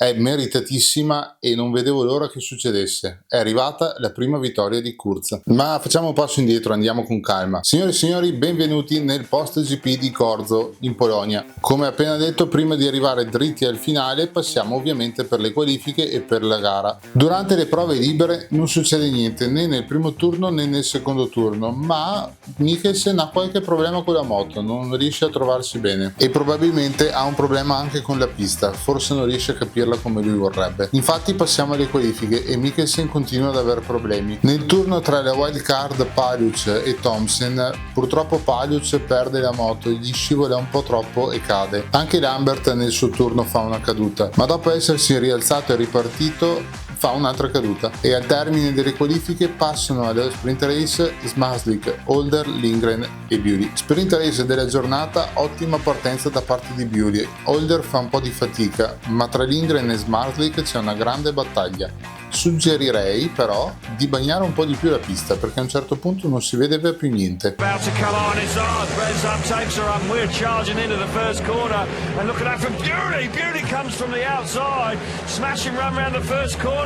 È meritatissima e non vedevo l'ora che succedesse. È arrivata la prima vittoria di Kurz. Ma facciamo un passo indietro, andiamo con calma. Signore e signori, benvenuti nel post GP di Gorzo in Polonia. Come appena detto, prima di arrivare dritti al finale, passiamo ovviamente per le qualifiche e per la gara. Durante le prove libere non succede niente, né nel primo turno né nel secondo turno, ma Mikkelsen ha qualche problema con la moto, non riesce a trovarsi bene e probabilmente ha un problema anche con la pista, forse non riesce a capirla come lui vorrebbe. Infatti passiamo alle qualifiche e Mikkelsen continua ad avere problemi. Nel turno tra la wild card Paluc e Thompson, purtroppo Paluc perde la moto, gli scivola un po' troppo e cade. Anche Lambert nel suo turno fa una caduta, ma dopo essersi rialzato e ripartito fa un'altra caduta e al termine delle qualifiche passano alla sprint race Zmarzlik, Holder, Lindgren e Bewley. Sprint race della giornata, ottima partenza da parte di Bewley. Holder fa un po' di fatica, ma tra Lindgren e Zmarzlik c'è una grande battaglia. Suggerirei però di bagnare un po' di più la pista perché a un certo punto non si vede più niente.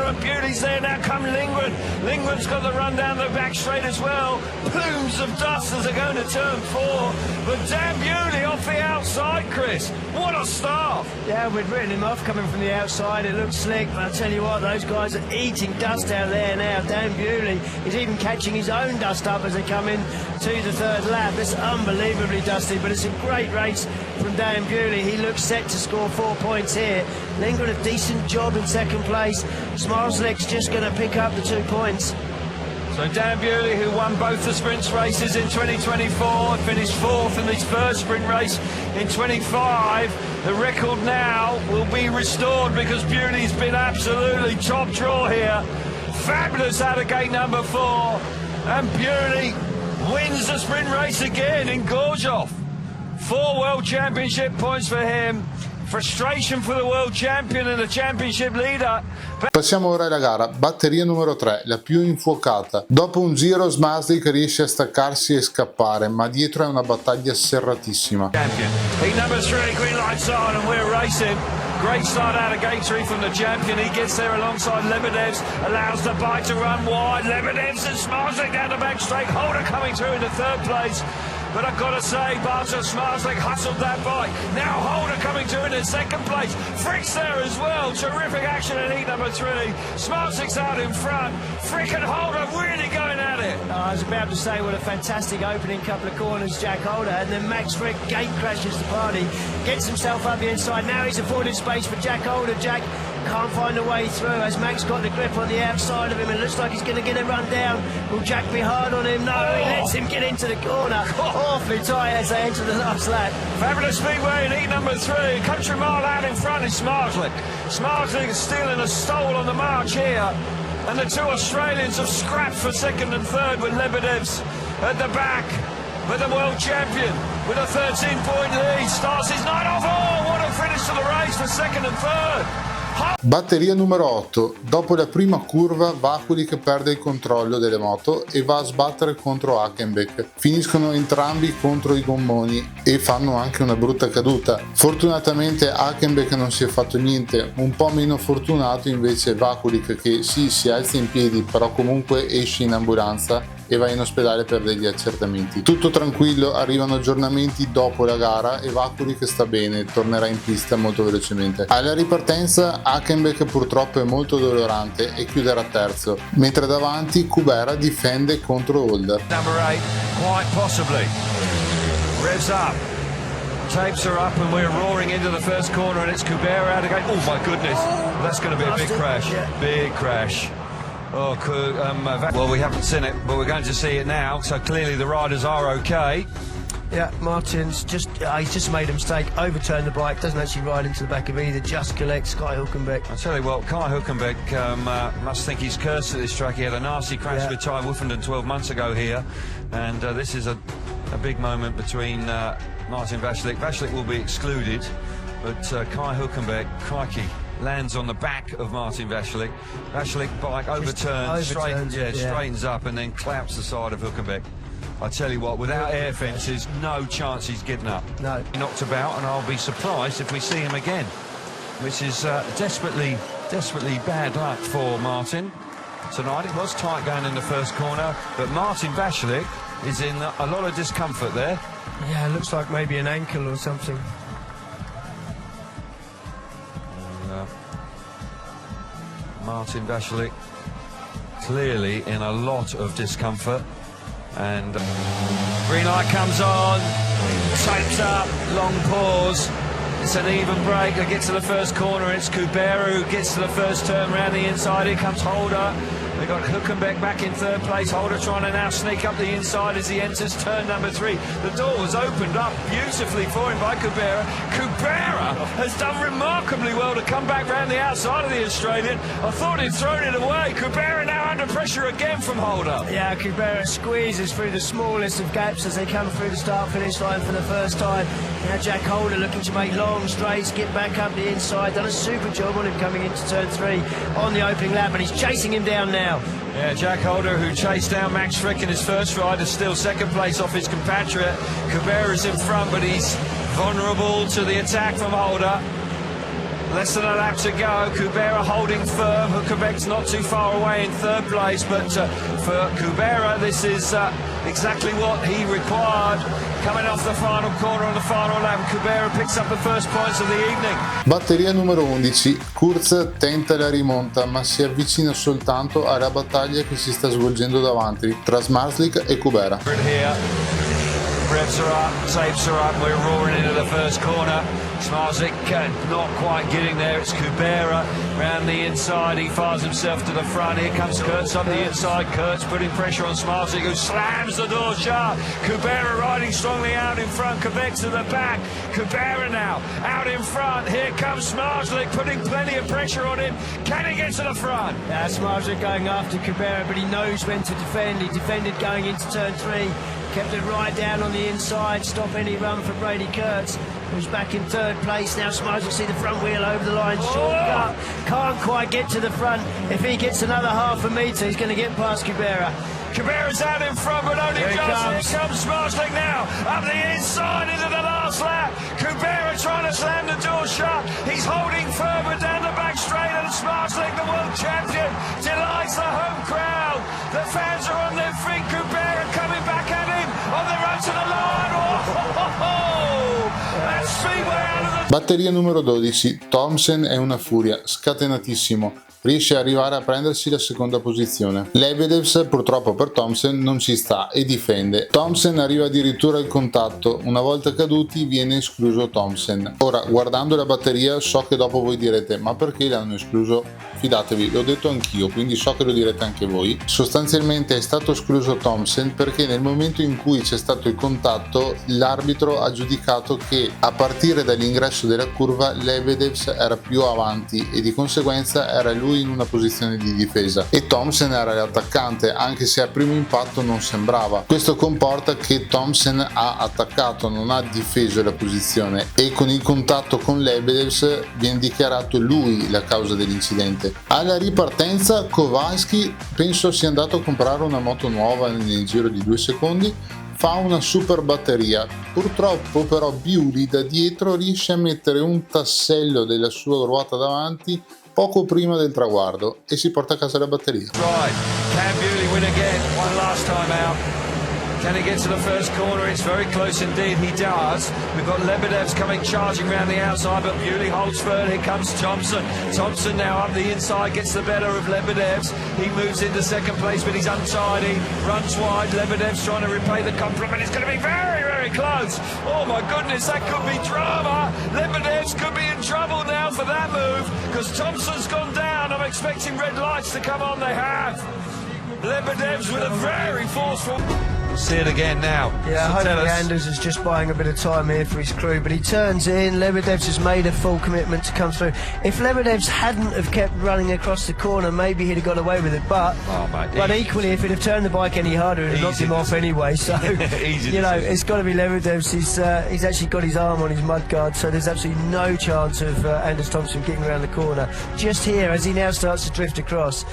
And Bewley's there now, come Lindgren. Lindgren's got the run down the back straight as well. Plumes of dust as they go to turn 4. But Dan Bewley off the outside, Chris. What a start. Yeah, we'd written him off coming from the outside. It looked slick, but I tell you what, those guys are eating dust out there now. Dan Bewley is even catching his own dust up as they come in to the third lap. It's unbelievably dusty, but it's a great race from Dan Bewley. He looks set to score 4 points here. Lindgren a decent job in second place. Zmarzlik's just going to pick up the 2 points. So Dan Bewley, who won both the sprints races in 2024, finished 4th in his first sprint race in 25. The record now will be restored because Bewley's been absolutely top draw here. Fabulous out of gate number 4. And Bewley wins the sprint race again in Gorzów. 4 World Championship points for him. Frustration for the world champion and the championship leader. Passiamo ora alla gara, batteria numero 3, la più infuocata. Dopo un giro Zmarzlik riesce a staccarsi e scappare, ma dietro è una battaglia serratissima. Champion. Heat number 3, green lights on and we're racing. Great start out of gate 3 from the champion. He gets there alongside Lebedevs, allows the bike to run wide. Lebedevs and Zmarzlik down the back straight. Holder coming through in the third place. But I've got to say, Bartosz Zmarzlik hustled that bike. Now Holder coming through in second place. Frick's there as well. Terrific action in heat number 3. Zmarzlik's out in front. Frick and Holder really going at it. I was about to say what a fantastic opening couple of corners Jack Holder, and then Max Frick gate crashes the party, gets himself up the inside. Now he's afforded space for Jack Holder. Jack can't find a way through as Max got the grip on the outside of him. It looks like he's going to get a run down. Will Jack be hard on him? No, he lets him get into the corner. Awfully tight as they enter the last lap. Fabulous speedway in heat number 3. Country mile out in front is Zmarzlik. Zmarzlik is stealing a stole on the march here. And the 2 Australians have scrapped for second and third with Lebedevs at the back. But the world champion with a 13-point lead starts his night off. Oh, what a finish to the race for second and third. Batteria numero 8. Dopo la prima curva Vakulik perde il controllo delle moto e va a sbattere contro Hackenbeck. Finiscono entrambi contro i gommoni e fanno anche una brutta caduta. Fortunatamente Hackenbeck non si è fatto niente, un po' meno fortunato invece Vakulik che sì, si alza in piedi però comunque esce in ambulanza e va in ospedale per degli accertamenti. Tutto tranquillo, arrivano aggiornamenti dopo la gara e Vakulik sta bene, tornerà in pista molto velocemente. Alla ripartenza Hackenbeck purtroppo è molto dolorante e chiuderà terzo, mentre davanti Kubera difende contro Holder. Number 8, quite possibly. Revs up. Tapes are up and we're roaring into the first corner and it's Kubera out again. Oh my goodness, that's going to be a big crash. Big crash. Oh, well, we haven't seen it, but we're going to see it now. So clearly the riders are okay. Yeah, Martin's he's just made a mistake, overturned the bike, doesn't actually ride into the back of either, just collects Kai Hülkenberg. I tell you what, Kai Hülkenberg must think he's cursed at this track. He had a nasty crash with Ty Wolfenden 12 months ago here, and this is a big moment between Martin Vaclik. Vaclik will be excluded, but Kai Hülkenberg, crikey, lands on the back of Martin Vaclik. Vaclik bike overturns, straightens up and then claps the side of Hülkenberg. I tell you what, without air fences, no chance he's getting up. No. He knocked about, and I'll be surprised if we see him again. which is desperately bad luck for Martin tonight. It was tight going in the first corner, but Martin Vashlik is in a lot of discomfort there. Yeah, it looks like maybe an ankle or something. Martin Vashlik clearly in a lot of discomfort, and green light comes on, tapes up, long pause. It's an even break. They get to the first corner. It's Kubera who gets to the first turn round the inside. Here comes Holder. They've got Hülkenberg back in third place. Holder trying to now sneak up the inside as he enters turn number 3. The door was opened up beautifully for him by Kubera. Kubera has done remarkably well to come back round the outside of the Australian. I thought he'd thrown it away. Kubera now under pressure again from Holder. Yeah, Kubera squeezes through the smallest of gaps as they come through the start-finish line for the first time. Now Jack Holder looking to make long straights, get back up the inside. Done a super job on him coming into turn 3 on the opening lap, and he's chasing him down now. Yeah, Jack Holder, who chased down Max Frick in his first ride, is still second place off his compatriot. Kubera's in front, but he's vulnerable to the attack from Holder. Less than a lap to go. Kubera holding firm. Hülkenberg's not too far away in third place, but for Kubera, this is exactly what he required. Coming off the final corner on the final lap, Kubera picks up the first points of the evening. Batteria numero 11. Kurz tenta la rimonta, ma si avvicina soltanto alla battaglia che si sta svolgendo davanti tra Zmarzlik e Kubera. Revs are up, tapes are up, we're roaring into the first corner. Zmarzlik not quite getting there, it's Kubera round the inside, he fires himself to the front. Here comes Kurz up the inside, Kurz putting pressure on Zmarzlik, who slams the door shut. Kubera riding strongly out in front, Quebec to the back. Kubera now out in front, here comes Zmarzlik putting plenty of pressure on him. Can he get to the front? Yeah, Zmarzlik going after Kubera, but he knows when to defend. He defended going into turn 3. Kept it right down on the inside, stop any run for Brady Kurtz, who's back in third place. Now Zmarzlik see the front wheel over the line, shortcut, can't quite get to the front. If he gets another half a metre, he's going to get past Kubera. Kubera's out in front, but only Here just. Here comes Zmarzlik now, up the inside into the last lap. Kubera trying to slam the door shut. He's holding further down the back straight, and Zmarzlik, the world champion, delights the home crowd. The fans are on their feet. Kubera coming back at him on the run to the line. That's Speedway out of the... Batteria numero 12. Thompson è una furia, scatenatissimo. Riesce ad arrivare a prendersi la seconda posizione. Lebedev purtroppo per Thompson non ci sta e difende. Thompson arriva addirittura al contatto, una volta caduti viene escluso Thompson. Ora, guardando la batteria, so che dopo voi direte ma perché l'hanno escluso? Fidatevi, l'ho detto anch'io, quindi so che lo direte anche voi. Sostanzialmente è stato escluso Thompson perché nel momento in cui c'è stato il contatto l'arbitro ha giudicato che a partire dall'ingresso della curva Lebedev era più avanti e di conseguenza era lui in una posizione di difesa e Thompson era l'attaccante, anche se al primo impatto non sembrava. Questo comporta che Thompson ha attaccato, non ha difeso la posizione e con il contatto con Lebedev viene dichiarato lui la causa dell'incidente. Alla ripartenza Kowalski penso sia andato a comprare una moto nuova nel giro di 2 secondi, fa una super batteria. Purtroppo però Bewley da dietro riesce a mettere un tassello della sua ruota davanti poco prima del traguardo e si porta a casa la batteria. Right, can Bewley win again? One last time out. Can he get to the first corner? It's very close indeed, he does. We've got Lebedev's coming charging around the outside, but Bewley holds firm. Here comes Thompson. Thompson now up the inside, gets the better of Lebedev's. He moves into second place, but he's untidy. Runs wide, Lebedev's trying to repay the compliment. It's going to be very, very close. Oh my goodness, that could be drama. Lebedev's could be in trouble now for that move, because Thompson's gone down. I'm expecting red lights to come on, they have. Lebedev's with a very forceful... See it again now. Yeah, I hope Anders is just buying a bit of time here for his crew, but he turns in. Lebedev's has made a full commitment to come through. If Lebedev's hadn't have kept running across the corner, maybe he'd have got away with it, but equally, if he'd have turned the bike any harder, it'd have knocked him off anyway, so, you know, it's got to be Lebedev's. He's actually got his arm on his mudguard, so there's absolutely no chance of Anders Thompson getting around the corner. Just here, as he now starts to drift across,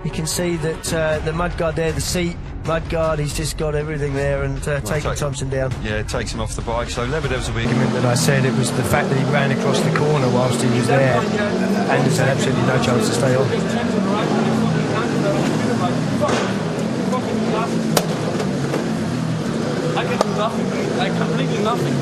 You can see that the mudguard there, the seat mudguard, he's just got everything there and taking Thompson down. Yeah, it takes him off the bike, so Lebedev's will be... That I said, it was the fact that he ran across the corner whilst he was there. Anderson had absolutely no chance to stay on. I can do nothing. I completely nothing.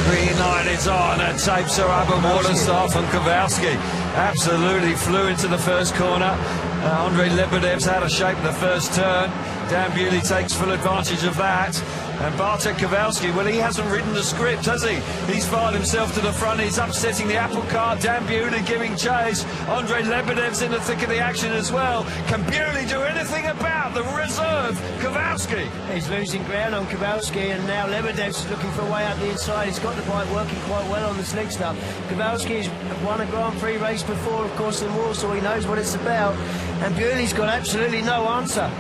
Green light is on, and tapes are up, and Wallenstaff and Kowalski absolutely flew into the first corner. Andrei Lebedev's out of shape in the first turn. Dan Bewley takes full advantage of that. And Bartek Kowalski, well, he hasn't ridden the script, has he? He's fired himself to the front. He's upsetting the apple cart. Dan Bewley giving chase. Andrei Lebedev's in the thick of the action as well. Can Bewley do anything about the reserve Kowalski? He's losing ground on Kowalski, and now Lebedev's looking for a way up the inside. He's got the bike working quite well on the slick stuff. Kowalski's won a Grand Prix race before, of course, in Warsaw. He knows what it's about. And Bewley's got absolutely no answer.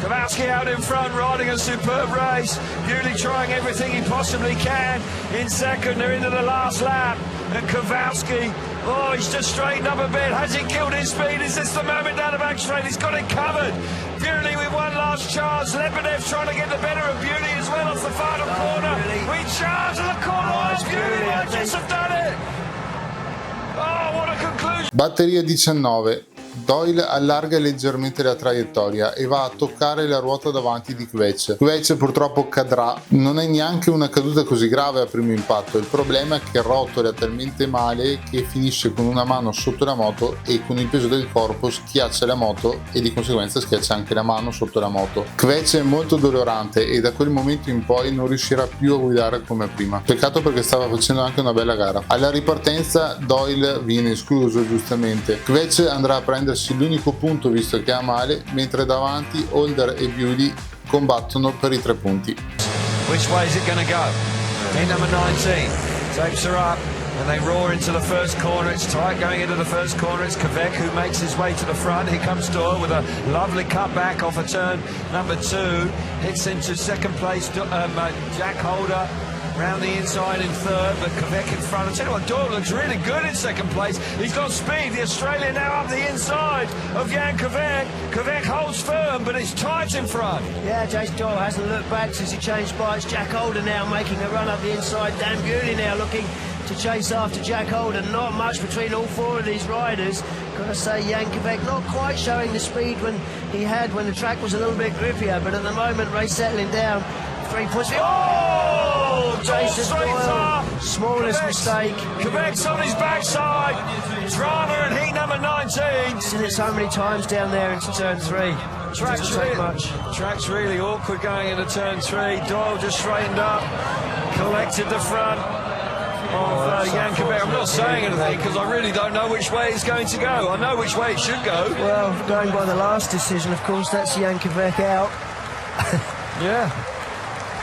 Kowalski out in front, riding a superb race. Bewley trying everything he possibly can. In second, they're into the last lap. And Kowalski, oh, he's just straightened up a bit. Has he killed his speed? Is this the moment down the back straight? He's got it covered. Bewley with one last chance. Lebedev trying to get the better of Bewley as well off the final corner. We charge the corner. Bewley might just have done it. Oh, what a conclusion. Batteria 19. Doyle allarga leggermente la traiettoria e va a toccare la ruota davanti di Kveč. Kveč purtroppo cadrà, non è neanche una caduta così grave a primo impatto, il problema è che rotola talmente male che finisce con una mano sotto la moto e con il peso del corpo schiaccia la moto e di conseguenza schiaccia anche la mano sotto la moto. Kveč è molto dolorante e da quel momento in poi non riuscirà più a guidare come prima. Peccato perché stava facendo anche una bella gara. Alla ripartenza Doyle viene escluso giustamente. Kveč andrà a prendersi l'unico punto visto che ha male, mentre davanti Holder e Bewley combattono per i 3 punti. Which way is it going to go? In number 19, tapes are up and they roar into the first corner. It's tight going into the first corner. It's Kvek who makes his way to the front. Here comes Doyle with a lovely cutback off a turn number 2. Hits into second place, Jack Holder. Round the inside in third, but Kvek in front. I tell you what, Doyle looks really good in second place. He's got speed. The Australian now up the inside of Jan Kvek. Kvek holds firm, but it's tight in front. Yeah, Jason Doyle hasn't looked back since he changed bikes. Jack Holder now making a run up the inside. Dan Bewley now looking to chase after Jack Holder. Not much between all 4 of these riders. Gotta say, Jan Kvek not quite showing the speed when he had when the track was a little bit grippier, but at the moment, race settling down. 3 points. Oh! Jason Doyle, smallest mistake. Kvek's on his backside. Drama in heat number 19. Seen it so many times down there into turn 3. Track's really awkward going into turn 3. Doyle just straightened up, collected the front of Jan Kvek. I'm not saying anything because I really don't know which way it's going to go. I know which way it should go. Well, going by the last decision, of course, that's Jan Kvek out. Yeah.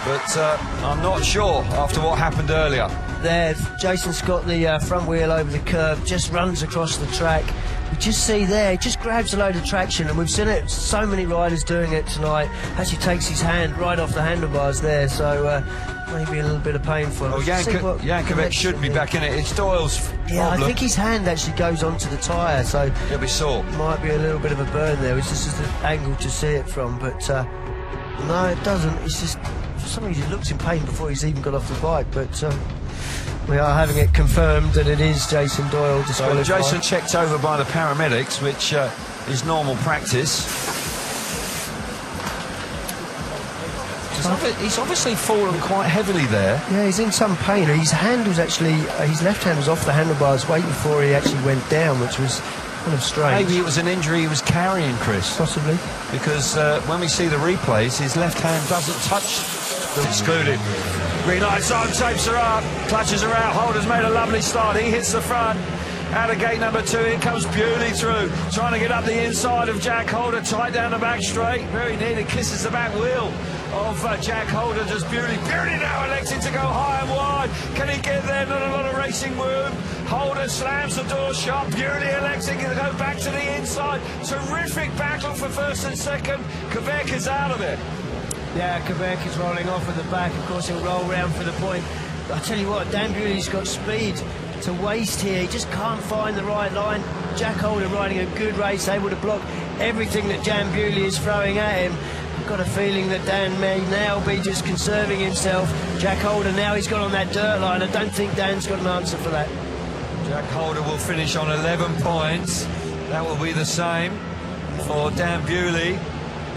But I'm not sure after what happened earlier. There, Jason's got the front wheel over the curb, just runs across the track. You just see there, he just grabs a load of traction, and we've seen it, so many riders doing it tonight. Actually takes his hand right off the handlebars there, so maybe a little bit of pain for him. Oh, Jan Kvek should be back in it. It's Doyle's problem. Yeah, I think his hand actually goes onto the tyre, so it'll be sore. Might be a little bit of a burn there. It's just the angle to see it from, but no, it doesn't. It's just, for some reason, he looks in pain before he's even got off the bike, but we are having it confirmed that it is Jason Doyle disqualified. So Jason checked over by the paramedics, which is normal practice. He's obviously fallen quite heavily there. Yeah, he's in some pain. His hand was actually, his left hand was off the handlebars way before he actually went down, which was kind of strange. Maybe it was an injury he was carrying, Chris. Possibly. Because when we see the replays, his left hand doesn't touch the excluded. Green lights on, tapes are up, clutches are out, Holder's made a lovely start, he hits the front. Out of gate number 2, here comes Bewley through, trying to get up the inside of Jack Holder, tight down the back straight, very nearly kisses the back wheel of Jack Holder. Does Bewley now electing to go high and wide? Can he get there? Not a lot of racing room. Holder slams the door shut. Bewley electing to go back to the inside. Terrific battle for first and second. Kvek is out of it. Yeah, Kvek is rolling off at the back. Of course, he'll roll round for the point. But I tell you what, Dan Bewley's got speed to waste here. He just can't find the right line. Jack Holder riding a good race, able to block everything that Jan Bewley is throwing at him. I've got a feeling that Dan may now be just conserving himself. Jack Holder, now he's got on that dirt line. I don't think Dan's got an answer for that. Jack Holder will finish on 11 points. That will be the same for Dan Bewley.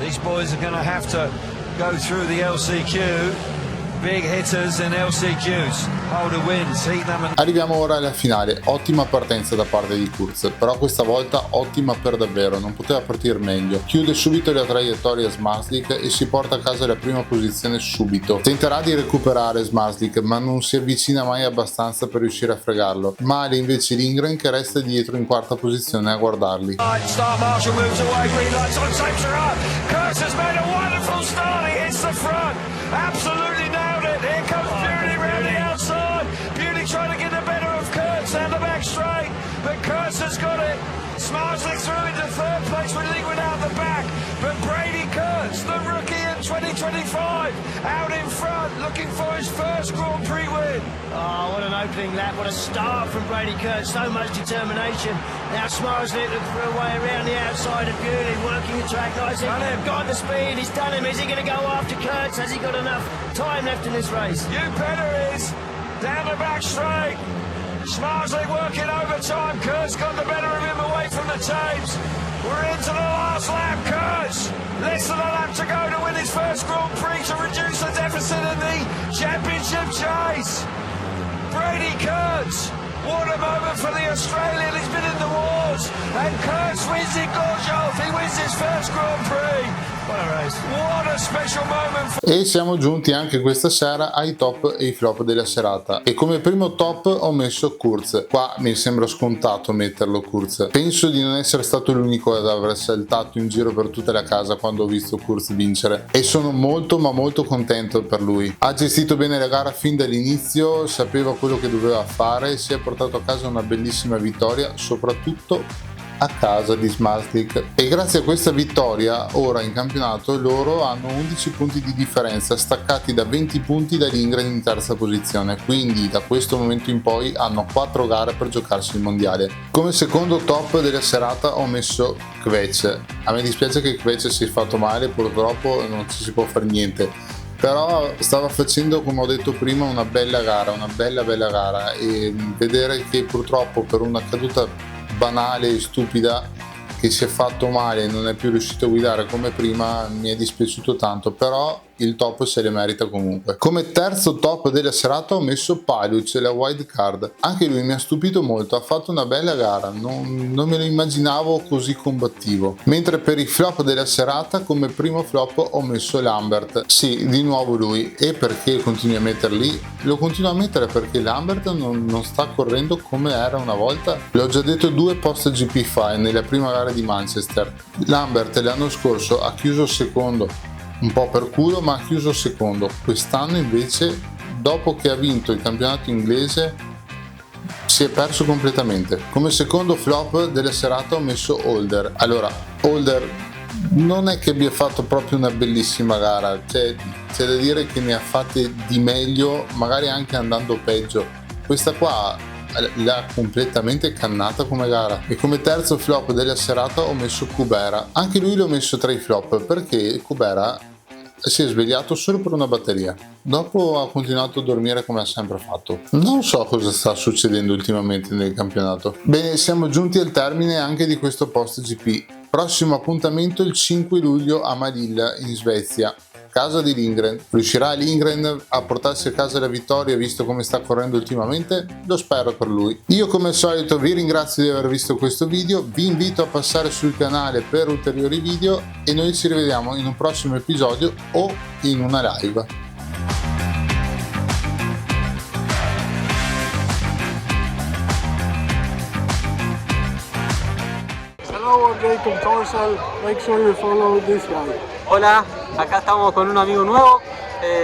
These boys are going to have to go through the LCQ. Big hitters in LCQs. Holder wins, heat number. Arriviamo ora alla finale, ottima partenza da parte di Kurz, però questa volta ottima per davvero, non poteva partire meglio. Chiude subito la traiettoria Zmarzlik e si porta a casa la prima posizione subito. Tenterà di recuperare Zmarzlik, ma non si avvicina mai abbastanza per riuscire a fregarlo. Male invece Lindgren che resta dietro in quarta posizione a guardarli. Star Marshall moves away, green lights on Saint Gerard. Kurz has made a wonderful start, he hits the front. Absolutely nailed it. Here comes Bewley round the outside. Bewley trying to get the better of Kurz down the back straight, but Kurz has got it. Zmarzlik through into third place with Lindgren out the back, but Brady Kurz, the rookie in 2025, out in front, looking for his first Grand Prix win. Oh, what an opening lap, what a start from Brady Kurz, so much determination. Now Zmarzlik looking for a way around the outside of Bewley, working the track nicely. Got the speed, he's done him. Is he going to go after Kurz? Has he got enough time left in this race? You better is down the back straight. Zmarzlik working overtime. Kurz got the better of him away from the tapes. We're into the last lap. Kurz, less than a lap to go to win his first Grand Prix to reduce the deficit in the championship chase. Brady Kurz, what a moment for the Australian. He's been in the wars, and Kurz wins in Gorjov. He wins his first Grand Prix. What a race. What a special moment. E siamo giunti anche questa sera ai top e i flop della serata. E come primo top ho messo Kurz. Qua mi sembra scontato metterlo Kurz. Penso di non essere stato l'unico ad aver saltato in giro per tutta la casa quando ho visto Kurz vincere. E sono molto ma molto contento per lui. Ha gestito bene la gara fin dall'inizio, sapeva quello che doveva fare, si è portato a casa una bellissima vittoria, soprattutto a casa di Zmarzlik, e grazie a questa vittoria ora in campionato loro hanno 11 punti di differenza, staccati da 20 punti da Lindgren in terza posizione, quindi da questo momento in poi hanno 4 gare per giocarsi il mondiale. Come secondo top della serata ho messo Kveč. A me dispiace che Kveč si è fatto male, purtroppo non ci si può fare niente, però stava facendo, come ho detto prima, una bella gara, una bella gara, e vedere che purtroppo per una caduta banale e stupida che si è fatto male e non è più riuscito a guidare come prima mi è dispiaciuto tanto, però il top se le merita comunque. Come terzo top della serata ho messo Paluc, la wild card. Anche lui mi ha stupito molto, ha fatto una bella gara, non me lo immaginavo così combattivo. Mentre per i flop della serata, come primo flop ho messo Lambert. Sì, di nuovo lui. E perché continui a metterli? Lo continuo a mettere perché Lambert non sta correndo come era una volta. L'ho già detto 2 post GP fa, nella prima gara di Manchester. Lambert l'anno scorso ha chiuso secondo, un po' per culo, ma ha chiuso secondo. Quest'anno invece, dopo che ha vinto il campionato inglese, si è perso completamente. Come secondo flop della serata ho messo Holder. Allora, Holder non è che abbia fatto proprio una bellissima gara, c'è da dire che ne ha fatte di meglio, magari anche andando peggio. Questa qua l'ha completamente cannata come gara. E come terzo flop della serata ho messo Kubera. Anche lui l'ho messo tra i flop perché Kubera si è svegliato solo per una batteria, dopo ha continuato a dormire come ha sempre fatto. Non so cosa sta succedendo ultimamente nel campionato. Bene, siamo giunti al termine anche di questo post GP. Prossimo appuntamento il 5 luglio a Manila in Svezia, casa di Lindgren. Riuscirà Lindgren a portarsi a casa la vittoria visto come sta correndo ultimamente? Lo spero per lui. Io come al solito vi ringrazio di aver visto questo video, vi invito a passare sul canale per ulteriori video e noi ci rivediamo in un prossimo episodio o in una live. Hello, I'm Jacob Torsel. Make sure you follow this guy. Hola, acá estamos con un amigo nuevo.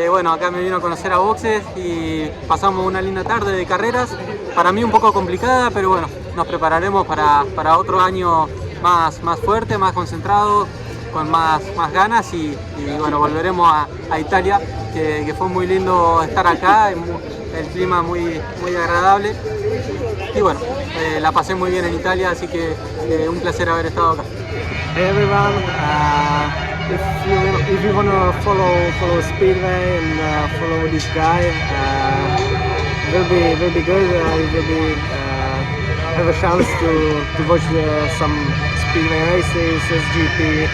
Bueno, acá me vino a conocer a boxes y pasamos una linda tarde de carreras. Para mí un poco complicada, pero bueno, nos prepararemos para otro año más fuerte, más concentrado, con más ganas y bueno, volveremos a Italia, que fue muy lindo estar acá, el clima muy agradable y bueno, la pasé muy bien en Italia, así que un placer haber estado acá. Hey everyone, if you want to follow Speedway and follow this guy, will be good. You will be have a chance to watch some Speedway races, SGP,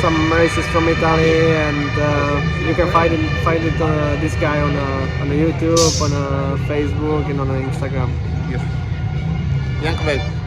some races from Italy, and you can find this guy on YouTube, on Facebook, and on Instagram. Dankjewel.